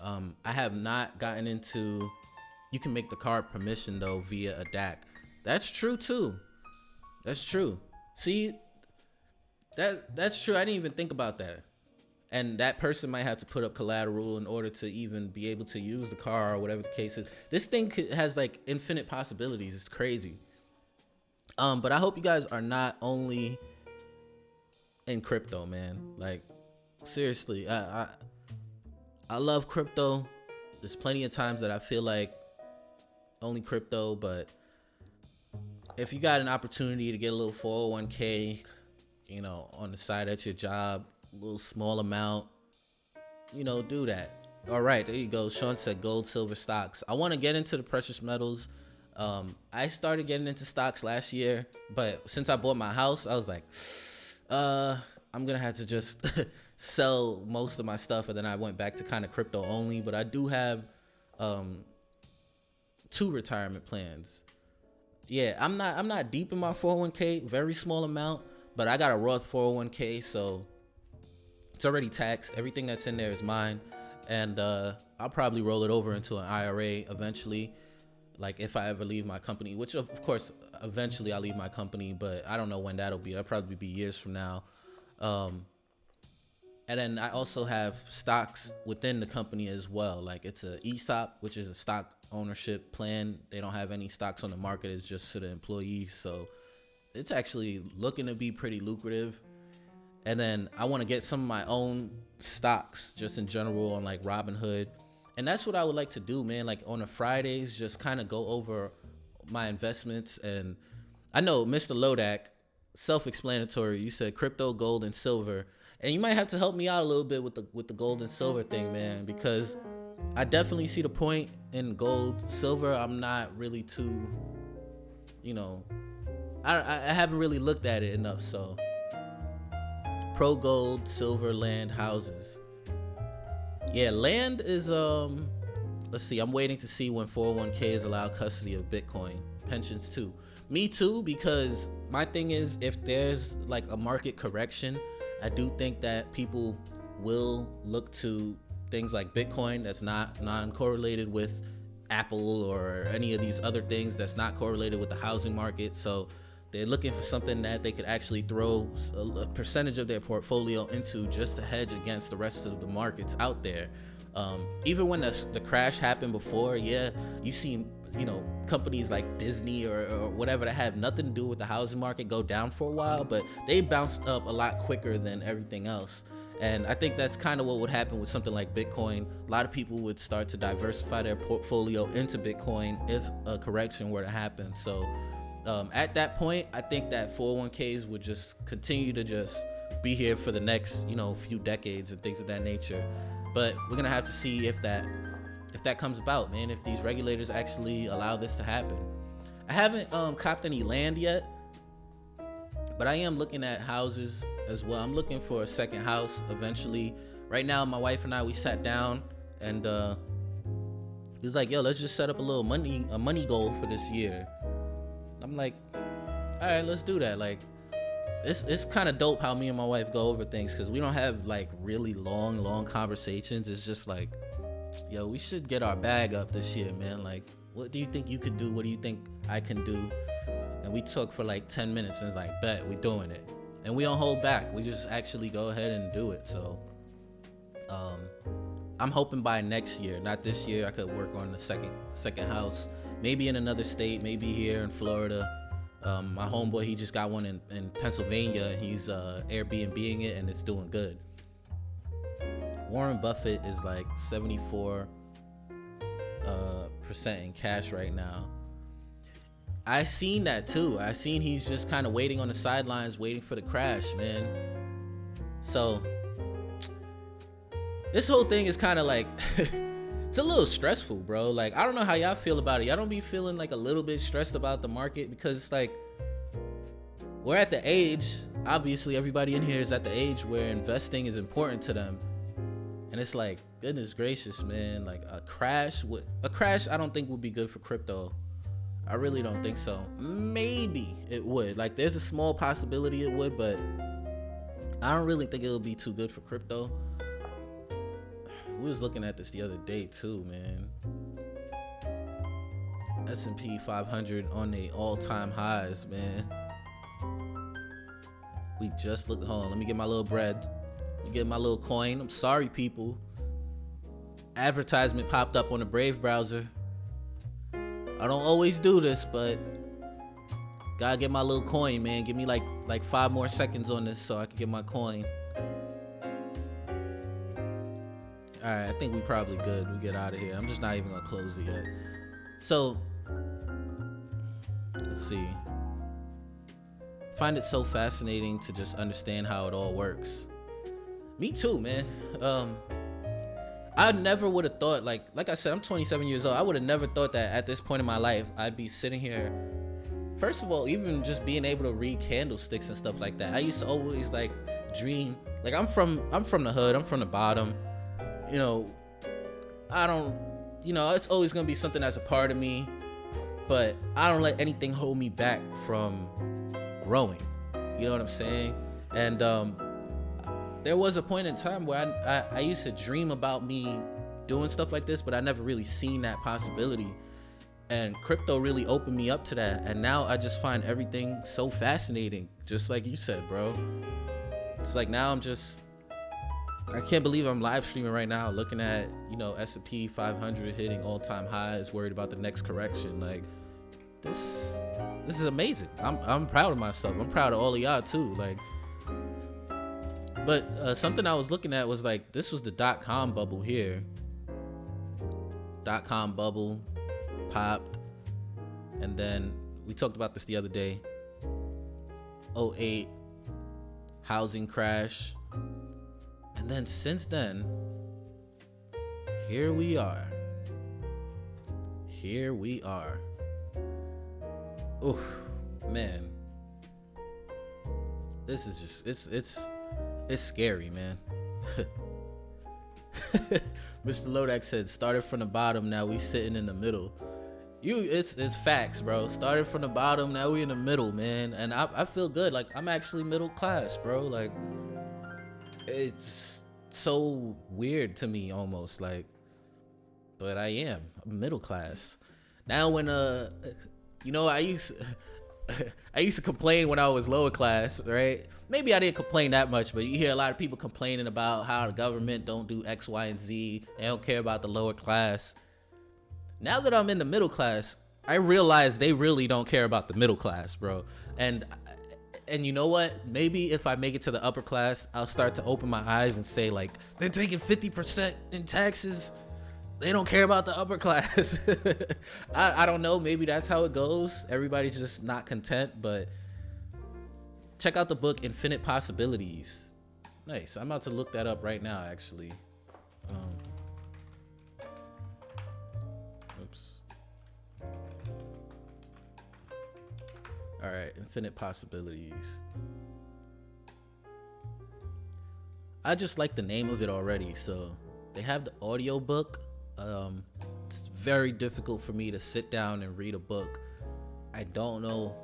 Speaker 1: I have not gotten into, you can make the card permission though via a DAC. That's true too. That's true. See, that's true. I didn't even think about that. And that person might have to put up collateral in order to even be able to use the car or whatever the case is. This thing has like infinite possibilities. It's crazy. But I hope you guys are not only in crypto, man. Like seriously, I love crypto. There's plenty of times that I feel like only crypto, but if you got an opportunity to get a little 401k, on the side at your job, a little small amount, do that. All right, there you go. Sean said gold, silver, stocks. I want to get into the precious metals. I started getting into stocks last year, but since I bought my house, I was like, I'm gonna have to just sell most of my stuff, and then I went back to kind of crypto only. But I do have 2 retirement plans. Yeah, I'm not deep in my 401k, very small amount, but I got a Roth 401k, so it's already taxed. Everything that's in there is mine, and I'll probably roll it over into an IRA eventually. Like if I ever leave my company, which of course eventually I'll leave my company, but I don't know when that'll be. That'll probably be years from now. And then I also have stocks within the company as well. Like it's a ESOP, which is a stock ownership plan. They don't have any stocks on the market. It's just to the employees. So it's actually looking to be pretty lucrative. And then I want to get some of my own stocks just in general on like Robinhood. And that's what I would like to do, man. Like on the Fridays, just kind of go over my investments. And I know Mr. Lodak, self-explanatory. You said crypto, gold, and silver. And you might have to help me out a little bit with the gold and silver thing, man, because I definitely see the point in gold. Silver, I'm not really too, I haven't really looked at it enough. So pro gold, silver, land, houses. Yeah, land is let's see, I'm waiting to see when 401ks allow custody of Bitcoin. Pensions too. Me too, because my thing is, if there's like a market correction, I do think that people will look to things like Bitcoin that's not non-correlated with Apple or any of these other things that's not correlated with the housing market. So they're looking for something that they could actually throw a percentage of their portfolio into just to hedge against the rest of the markets out there. Even when the crash happened before, you see, companies like Disney or whatever that have nothing to do with the housing market go down for a while, but they bounced up a lot quicker than everything else. And I think that's kind of what would happen with something like Bitcoin. A lot of people would start to diversify their portfolio into Bitcoin if a correction were to happen. So at that point, I think that 401ks would just continue to just be here for the next, few decades and things of that nature. But we're gonna have to see if that comes about, man, if these regulators actually allow this to happen. I haven't copped any land yet, but I am looking at houses as well. I'm looking for a second house eventually. Right now, my wife and I, we sat down and he was like, yo, let's just set up a money goal for this year. I'm like, all right, let's do that. Like, it's kind of dope how me and my wife go over things, because we don't have like really long conversations. It's just like, yo, we should get our bag up this year, man. Like, what do you think you could do? What do you think I can do? And we talked for like 10 minutes and it's like, bet, we doing it. And we don't hold back. We just actually go ahead and do it. So I'm hoping by next year, not this year, I could work on the second house. Maybe in another state, maybe here in Florida. My homeboy, he just got one in Pennsylvania. He's Airbnb-ing it and it's doing good. Warren Buffett is like 74% in cash right now. I seen that too. I seen he's just kind of waiting on the sidelines, waiting for the crash, man. So this whole thing is kind of like it's a little stressful, bro. Like, I don't know how y'all feel about it. Y'all don't be feeling like a little bit stressed about the market, because it's like we're at the age, obviously everybody in here is at the age where investing is important to them. And it's like, goodness gracious, man, like a crash I don't think would be good for crypto. I really don't think so. Maybe it would. Like, there's a small possibility it would, but I don't really think it'll be too good for crypto. We was looking at this the other day too, man. S&P 500 on the all-time highs, man. We just looked. Hold on, let me get my little bread. Let me get my little coin. I'm sorry, people. Advertisement popped up on the Brave browser. I don't always do this, but gotta get my little coin, man. Give me like 5 more seconds on this so I can get my coin. All right, I think we probably good. We get out of here. I'm just not even gonna close it yet. So let's see. Find it so fascinating to just understand how it all works. Me too, man. I never would have thought, like I said, I'm 27 years old. I would have never thought that at this point in my life, I'd be sitting here. First of all, even just being able to read candlesticks and stuff like that. I used to always like dream. Like, I'm from the hood. I'm from the bottom. I don't, it's always gonna be something that's a part of me, but I don't let anything hold me back from growing. You know what I'm saying? And there was a point in time where I used to dream about me doing stuff like this, but I never really seen that possibility. And crypto really opened me up to that. And now I just find everything so fascinating, just like you said, bro. It's like now I can't believe I'm live streaming right now, looking at, S&P 500 hitting all-time highs, worried about the next correction. Like, this is amazing. I'm proud of myself. I'm proud of all of y'all too. Like, But something I was looking at was like, this was the .com bubble here. .com bubble popped, and then we talked about this the other day. '08 housing crash, and then since then, here we are. Oof, man, this is just it's scary, man. Mr. Lodak said, started from the bottom, now we sitting in the middle. It's facts, bro. Started from the bottom, now we in the middle, man. And I feel good. Like, I'm actually middle class, bro. Like, it's so weird to me almost, like, but I am. I'm middle class. Now when you know, I used to complain when I was lower class, right? Maybe I didn't complain that much, but you hear a lot of people complaining about how the government don't do X, Y, and Z. They don't care about the lower class. Now that I'm in the middle class, I realize they really don't care about the middle class, bro. And you know what? Maybe if I make it to the upper class, I'll start to open my eyes and say, like, they're taking 50% in taxes. They don't care about the upper class. I don't know. Maybe that's how it goes. Everybody's just not content. But check out the book Infinite Possibilities. Nice. I'm about to look that up right now, actually. Oops. All right. Infinite Possibilities. I just like the name of it already. So they have the audio book. It's very difficult for me to sit down and read a book. I don't know.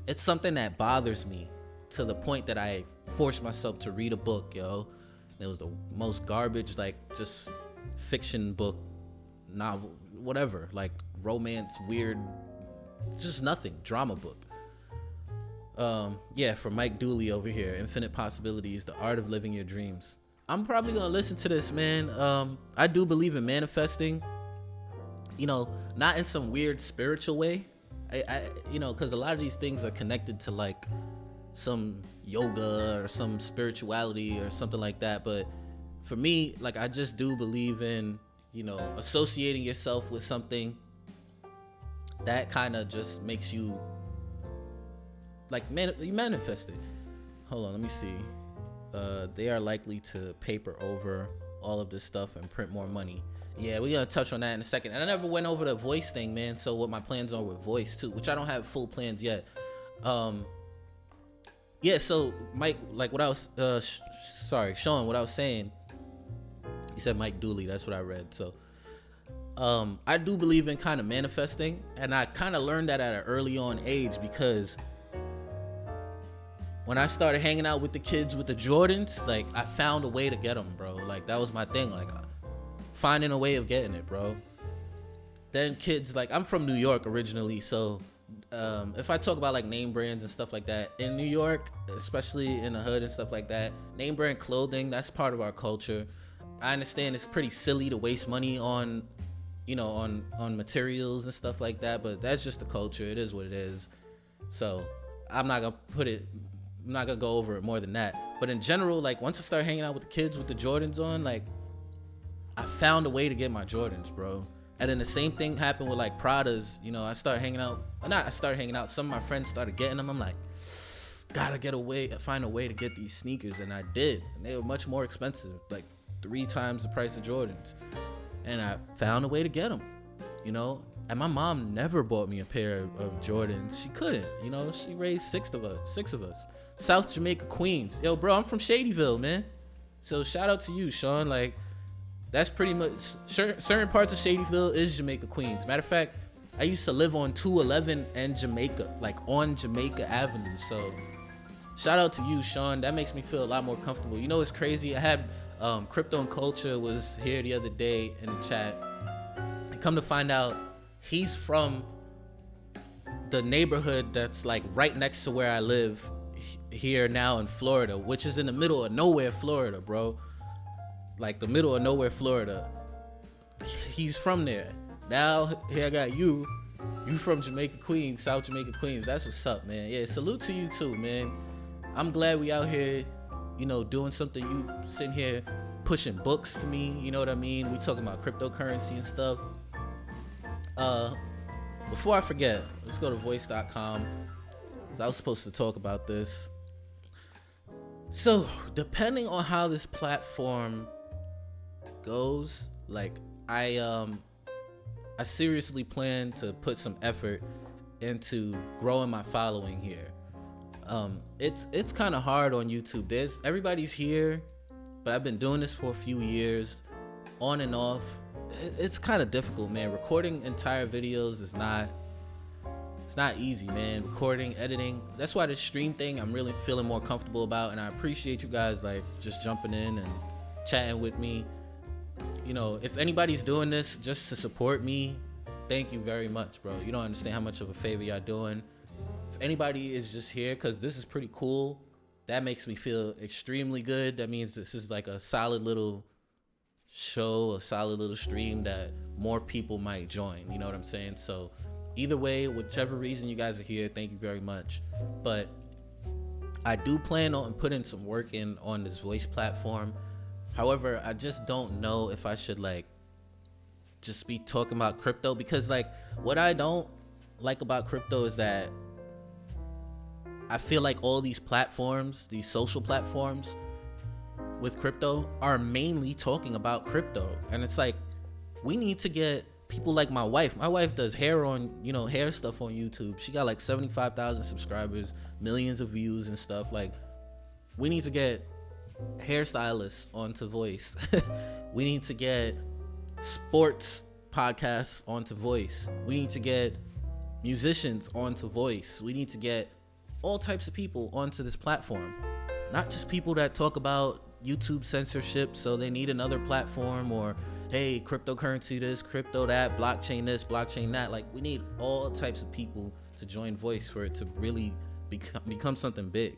Speaker 1: It's something that bothers me to the point that I forced myself to read a book, yo. It was the most garbage, like, just fiction book, novel, whatever, like romance, weird, just nothing, drama book. Yeah, from Mike Dooley over here, Infinite Possibilities, The Art of Living Your Dreams. I'm probably gonna listen to this, man. I do believe in manifesting, you know, not in some weird spiritual way. I you know, because a lot of these things are connected to like some yoga or some spirituality or something like that. But for me, like, I just do believe in, you know, associating yourself with something that kind of just makes you like you manifest it. Hold on, let me see. They are likely to paper over all of this stuff and print more money. Yeah, we're gonna touch on that in a second. And I never went over the voice thing, man. So what my plans are with voice too, which I don't have full plans yet. Yeah, so Mike, like what I was, Sean, what I was saying, he said Mike Dooley, that's what I read. So I do believe in kind of manifesting, and I kind of learned that at an early on age, because when I started hanging out with the kids with the Jordans, like, I found a way to get them, bro. Like, that was my thing, like, finding a way of getting it, bro. Then kids, like, I'm from New York originally, so if I talk about like name brands and stuff like that in New York, especially in the hood and stuff like that, name brand clothing, that's part of our culture. I understand it's pretty silly to waste money on, you know, on materials and stuff like that, but that's just the culture. It is what it is. So I'm not gonna go over it more than that. But in general, like, once I started hanging out with the kids with the Jordans on, like, I found a way to get my Jordans, bro. And then the same thing happened with like Pradas. You know, some of my friends started getting them. I'm like, gotta find a way to get these sneakers. And I did. And they were much more expensive, like 3 times the price of Jordans. And I found a way to get them, you know. And my mom never bought me a pair of Jordans. She couldn't, you know. She raised 6 of us. South Jamaica, Queens. Yo, bro, I'm from Shadyville, man. So shout out to you, Sean. Like, that's pretty much, certain parts of Shadyville is Jamaica, Queens. Matter of fact, I used to live on 211 and Jamaica, like on Jamaica Avenue. So shout out to you, Sean. That makes me feel a lot more comfortable. You know what's crazy? I had Crypto and Culture was here the other day in the chat. And come to find out, he's from the neighborhood that's like right next to where I live here now in Florida, which is in the middle of nowhere, Florida, bro. Like the middle of nowhere, Florida. He's from there. Now here I got you from Jamaica, Queens, South Jamaica, Queens. That's what's up, man. Yeah, salute to you too, man. I'm glad we out here doing something, you sitting here pushing books to me, you know what I mean? We talking about cryptocurrency and stuff. Before I forget, let's go to voice.com, because I was supposed to talk about this. So depending on how this platform goes, like I seriously plan to put some effort into growing my following here. It's kind of hard on YouTube. Everybody's here, but I've been doing this for a few years, on and off. It's kind of difficult, man. Recording entire videos is not easy, man. Recording, editing. That's why this stream thing I'm really feeling more comfortable about, and I appreciate you guys like just jumping in and chatting with me. If anybody's doing this just to support me, thank you very much, bro. You don't understand how much of a favor y'all doing. If anybody is just here because this is pretty cool, that makes me feel extremely good. That means this is like a solid little show, a solid little stream that more people might join. You know what I'm saying? So either way, whichever reason you guys are here, thank you very much. But I do plan on putting some work in on this voice platform. However, I just don't know if I should like just be talking about crypto, because like what I don't like about crypto is that I feel like all these platforms, these social platforms with crypto are mainly talking about crypto. And it's like, we need to get people like my wife. My wife does hair stuff on YouTube. She got like 75,000 subscribers, millions of views and stuff. Like, we need to get hairstylists onto voice. We need to get sports podcasts onto voice. We need to get musicians onto voice. We need to get all types of people onto this platform, not just people that talk about YouTube censorship, so they need another platform, or hey, cryptocurrency this, crypto that, blockchain this, blockchain that. Like, we need all types of people to join voice for it to really become something big.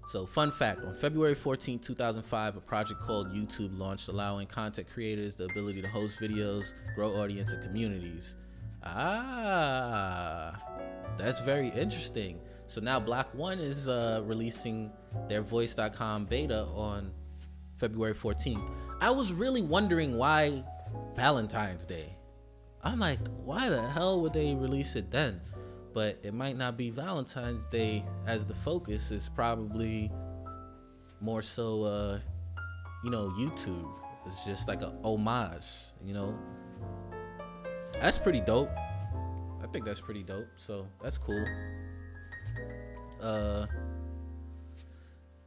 Speaker 1: So, fun fact, on February 14, 2005, a project called YouTube launched, allowing content creators the ability to host videos, grow audience and communities. That's very interesting. So now Block One is releasing their voice.com beta on February 14th. I was really wondering why Valentine's Day. I'm like, why the hell would they release it then? But it might not be Valentine's Day as the focus. It's probably more so, YouTube. It's just like a homage, That's pretty dope. I think that's pretty dope. So that's cool.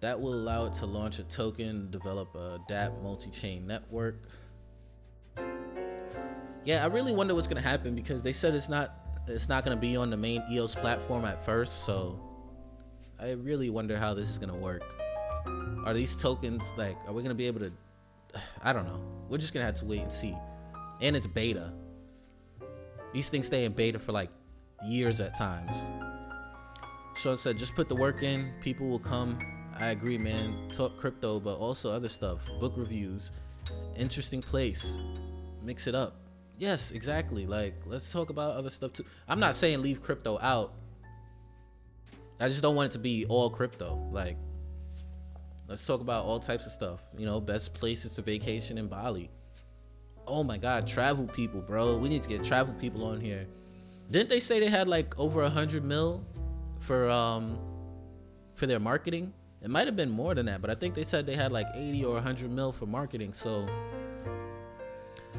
Speaker 1: That will allow it to launch a token, develop a dApp multi-chain network. Yeah, I really wonder what's gonna happen, because they said it's not gonna be on the main EOS platform at first. So I really wonder how this is gonna work. Are these tokens are we gonna be able to? I don't know. We're just gonna have to wait and see. And it's beta. These things stay in beta for like years at times. Sean said, just put the work in, people will come. I agree, man. Talk crypto, but also other stuff. Book reviews. Interesting place. Mix it up. Yes, exactly. Like, let's talk about other stuff too. I'm not saying leave crypto out. I just don't want it to be all crypto. Like, let's talk about all types of stuff. Best places to vacation in Bali. Oh my God, travel people, bro. We need to get travel people on here. Didn't they say they had like over 100 mil for their marketing? It might have been more than that, but I think they said they had like 80 or 100 mil for marketing. So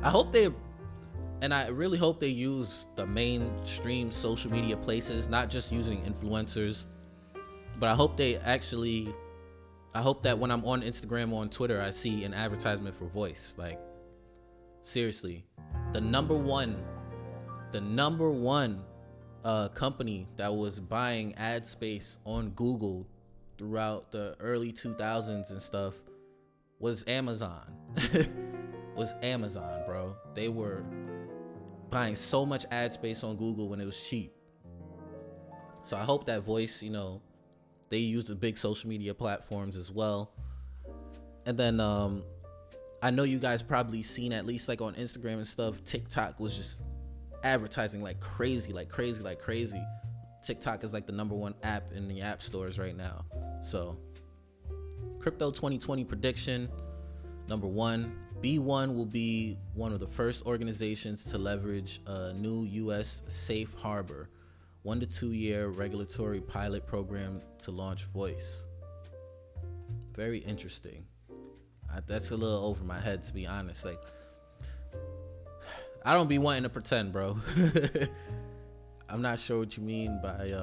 Speaker 1: I really hope they use the mainstream social media places, not just using influencers. But I hope that when I'm on Instagram or on Twitter, I see an advertisement for voice. Like, seriously, the number one company that was buying ad space on Google throughout the early 2000s and stuff was Amazon. Was Amazon, bro. They were buying so much ad space on Google when it was cheap. So I hope that voice, they use the big social media platforms as well. And then I know you guys probably seen, at least like on Instagram and stuff, TikTok was just advertising like crazy. TikTok is like the number one app in the app stores right now. So Crypto 2020 prediction. Number 1, B1 will be one of the first organizations to leverage a new U.S. safe harbor, 1 to 2 year regulatory pilot program to launch Voice. Very interesting. That's a little over my head, to be honest. Like, I don't be wanting to pretend, bro. I'm not sure what you mean by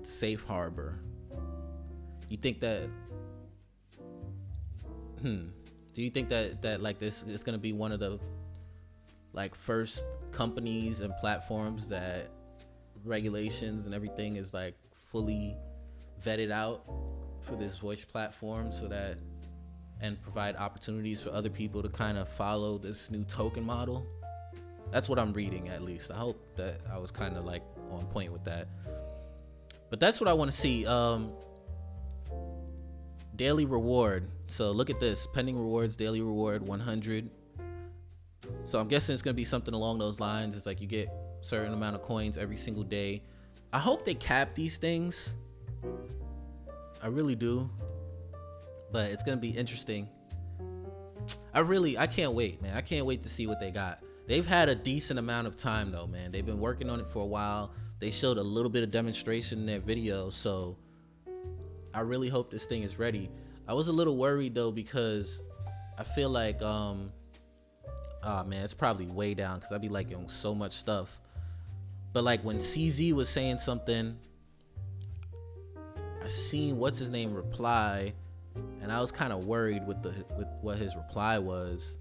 Speaker 1: safe harbor. You think that do you think that like this is going to be one of the like first companies and platforms that regulations and everything is like fully vetted out for this Voice platform, so that and provide opportunities for other people to kind of follow this new token model? That's what I'm reading, at least. I hope that I was kind of like on point with that. But that's what I want to see. Daily reward. So look at this. Pending rewards, daily reward 100. So I'm guessing it's going to be something along those lines. It's like you get a certain amount of coins every single day. I hope they cap these things. I really do. But it's going to be interesting. I can't wait, man. I can't wait to see what they got. They've had a decent amount of time though, man. They've been working on it for a while. They showed a little bit of demonstration in their video, so I really hope this thing is ready. I was a little worried though, because I feel like oh man, it's probably way down because I'd be liking so much stuff. But like when CZ was saying something, I seen what's his name reply, and I was kind of worried with what his reply was.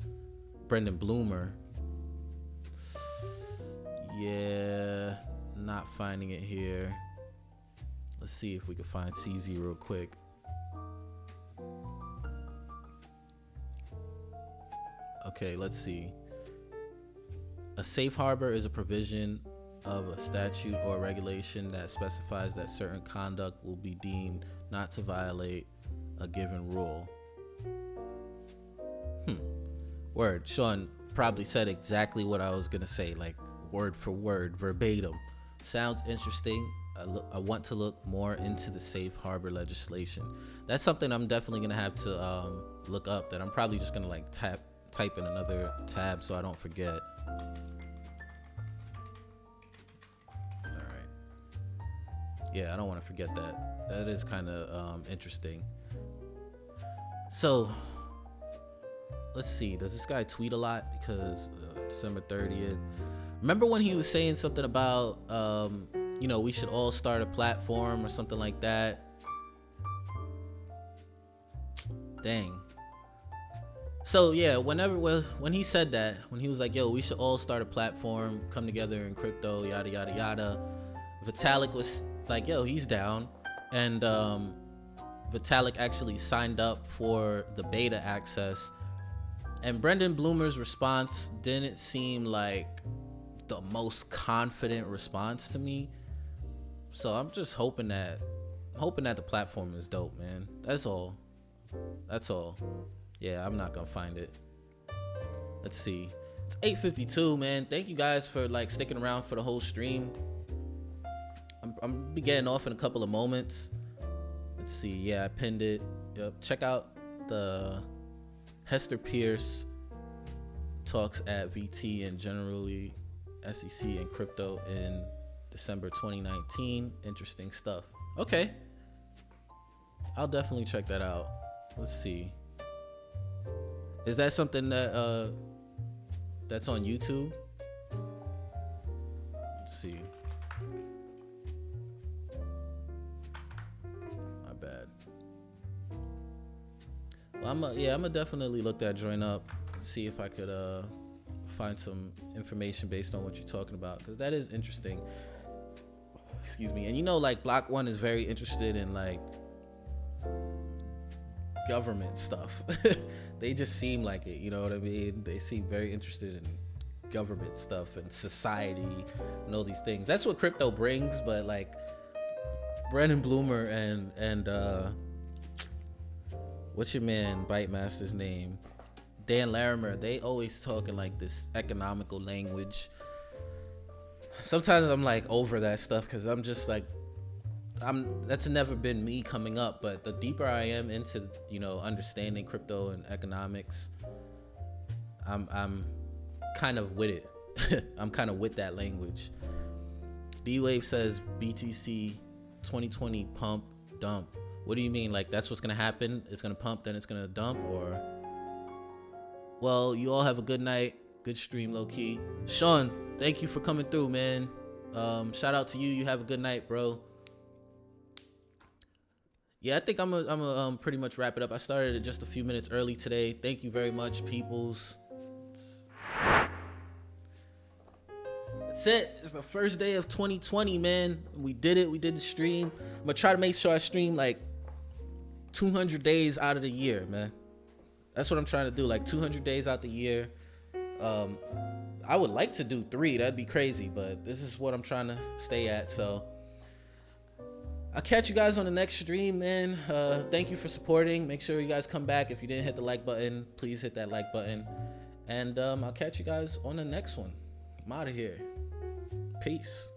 Speaker 1: Brendan Bloomer. Yeah, not finding it here. Let's see if we can find CZ real quick. Okay, let's see. A safe harbor is a provision of a statute or regulation that specifies that certain conduct will be deemed not to violate a given rule. Word. Sean probably said exactly what I was gonna say, like word for word, verbatim. Sounds interesting. I want to look more into the safe harbor legislation. That's something I'm definitely gonna have to look up. That I'm probably just gonna like type in another tab so I don't forget. All right. Yeah, I don't want to forget that. That is kind of interesting. So let's see. Does this guy tweet a lot? Because December 30th. Remember when he was saying something about we should all start a platform or something like that? Dang. So yeah, when he said that, when he was like, yo, we should all start a platform, come together in crypto, yada yada yada, Vitalik was like, yo, he's down. And Vitalik actually signed up for the beta access, and Brendan Bloomer's response didn't seem like the most confident response to me. So I'm just hoping that the platform is dope, man. That's all. Yeah, I'm not gonna find it. Let's see. It's 8:52, man. Thank you guys for like sticking around for the whole stream. I'm be getting off in a couple of moments. Let's see. Yeah, I pinned it. Yep. Check out the Hester Pierce talks at VT and generally SEC and crypto in December 2019. Interesting stuff. Okay. I'll definitely check that out. Let's see. Is that something that that's on YouTube? Let's see. My bad. Well, I'm gonna definitely look that joint up and see if I could find some information based on what you're talking about, because that is interesting. Excuse me. And like Block One is very interested in like government stuff. They just seem like it, you know what I mean? They seem very interested in government stuff and society and all these things. That's what crypto brings. But like Brendan Bloomer and what's your man Bite Master's name, Dan Larimer, they always talking like this economical language. Sometimes I'm like over that stuff, because I'm just like, that's never been me coming up, but the deeper I am into, you know, understanding crypto and economics, I'm kind of with it. I'm kind of with that language. D-Wave says BTC 2020 pump dump. What do you mean? Like, that's what's gonna happen? It's gonna pump, then it's gonna dump? Or, well, you all have a good night. Good stream, low key. Sean, thank you for coming through, man. Shout out to you. You have a good night, bro. Yeah, I think I'm a pretty much wrap it up. I started it just a few minutes early today. Thank you very much, peoples. That's it. It's the first day of 2020, man. We did it. We did the stream. I'm gonna try to make sure I stream like 200 days out of the year, man. That's what I'm trying to do, like 200 days out the year. I would like to do 3. That'd be crazy, but this is what I'm trying to stay at. So I'll catch you guys on the next stream, man. Thank you for supporting. Make sure you guys come back. If you didn't hit the like button, please hit that like button. And I'll catch you guys on the next one. I'm out of here. Peace.